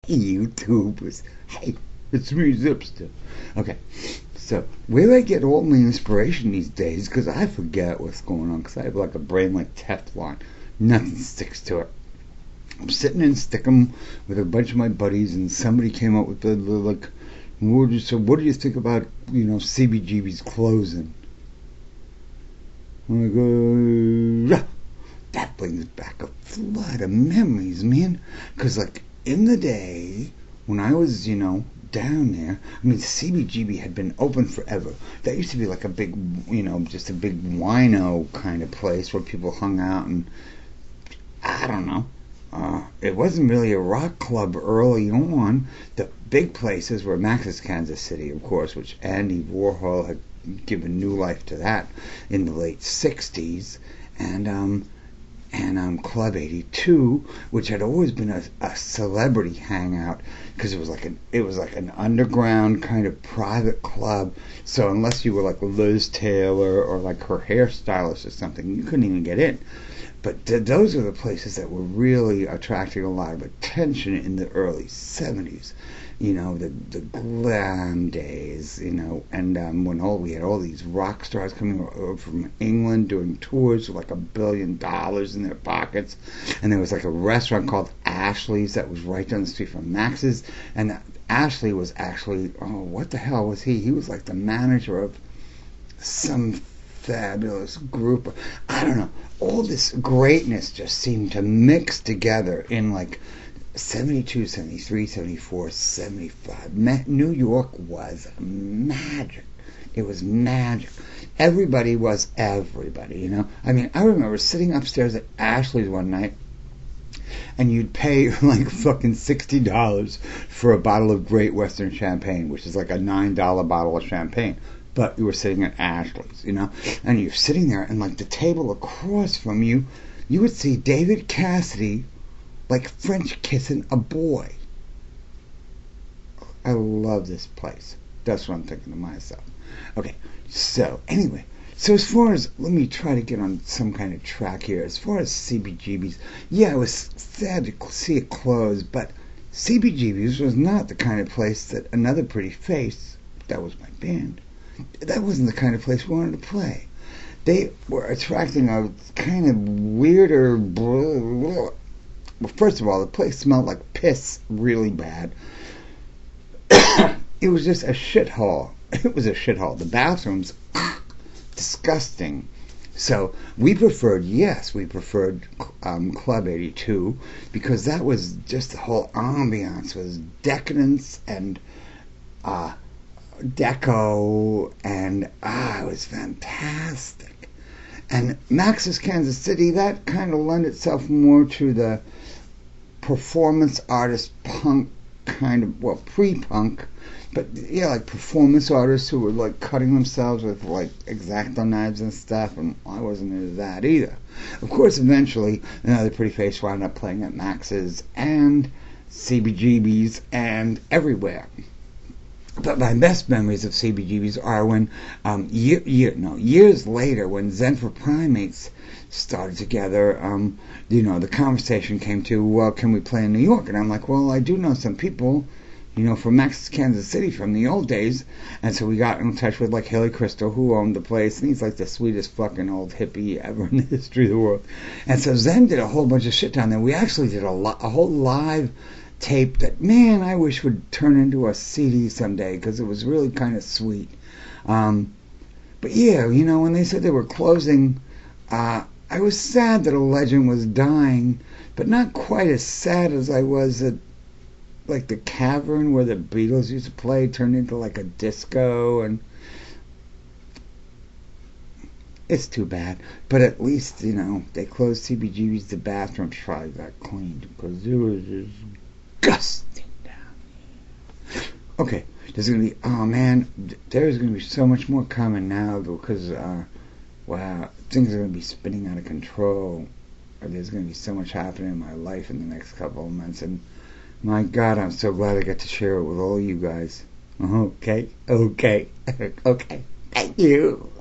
Hey, YouTubers. Hey, it's me, Zipster. Okay, so where I get all my inspiration these days, because I forget what's going on, because I have like a brain like Teflon. Nothing sticks to it. I'm sitting in Stickum with a bunch of my buddies, and somebody came up with the like, what do you think about, CBGB's closing? I'm like, that brings back a flood of memories, man. Because, like, in the day when I was, down there, I mean, CBGB had been open forever. That used to be like a big, just a big wino kind of place where people hung out, and I don't know. It wasn't really a rock club early on. The big places were Max's Kansas City, of course, which Andy Warhol had given new life to that in the late 60s. And Club 82, which had always been a celebrity hangout, because it was like an underground kind of private club. So unless you were like Liz Taylor or like her hairstylist or something, you couldn't even get in. But those are the places that were really attracting a lot of attention in the early 70s. The glam days, and when we had all these rock stars coming over from England doing tours with like $1 billion in their pockets. And there was like a restaurant called Ashley's that was right down the street from Max's. And Ashley was actually, what the hell was he? He was like the manager of some fabulous group. I don't know. All this greatness just seemed to mix together in like 72, 73, 74, 75. New York was magic. It was magic. Everybody was everybody, I mean, I remember sitting upstairs at Ashley's one night, and you'd pay like fucking $60 for a bottle of Great Western Champagne, which is like a $9 bottle of champagne. But you were sitting at Ashley's, and you're sitting there, and like the table across from you, you would see David Cassidy like French kissing a boy. I love this place. That's what I'm thinking to myself. Okay, so anyway, as far as, let me try to get on some kind of track here. As far as CBGB's, yeah, I was sad to see it close, but CBGB's was not the kind of place that Another Pretty Face, that was my band, that wasn't the kind of place we wanted to play. They were attracting a kind of weirder, well, first of all, the place smelled like piss really bad. It was just a shithole. It was a shithole. The bathrooms, disgusting. So we preferred Club 82, because that was just the whole ambiance was decadence and deco, and it was fantastic. And Max's Kansas City, that kind of lent itself more to the performance artist punk kind of, well, pre-punk, but yeah, like performance artists who were like cutting themselves with like X-Acto knives and stuff, and I wasn't into that either. Of course, eventually Another Pretty Face wound up playing at Max's and CBGB's and everywhere. But my best memories of CBGB's are when, years later, when Zen for Primates started together, the conversation came to, well, can we play in New York? And I'm like, well, I do know some people, from Max's Kansas City from the old days. And so we got in touch with, like, Haley Crystal, who owned the place, and he's like the sweetest fucking old hippie ever in the history of the world. And so Zen did a whole bunch of shit down there. We actually did a whole live tape that, man, I wish would turn into a CD someday, because it was really kind of sweet. But yeah, when they said they were closing, I was sad that a legend was dying, but not quite as sad as I was at like the Cavern where the Beatles used to play turned into like a disco, and it's too bad. But at least, they closed CBGB's. The bathrooms probably got cleaned, because it was disgusting down here. Okay, there's gonna be, there's gonna be so much more coming now, because wow, things are gonna be spinning out of control. There's gonna be so much happening in my life in the next couple of months, and my God, I'm so glad I got to share it with all you guys. Okay, okay, thank you.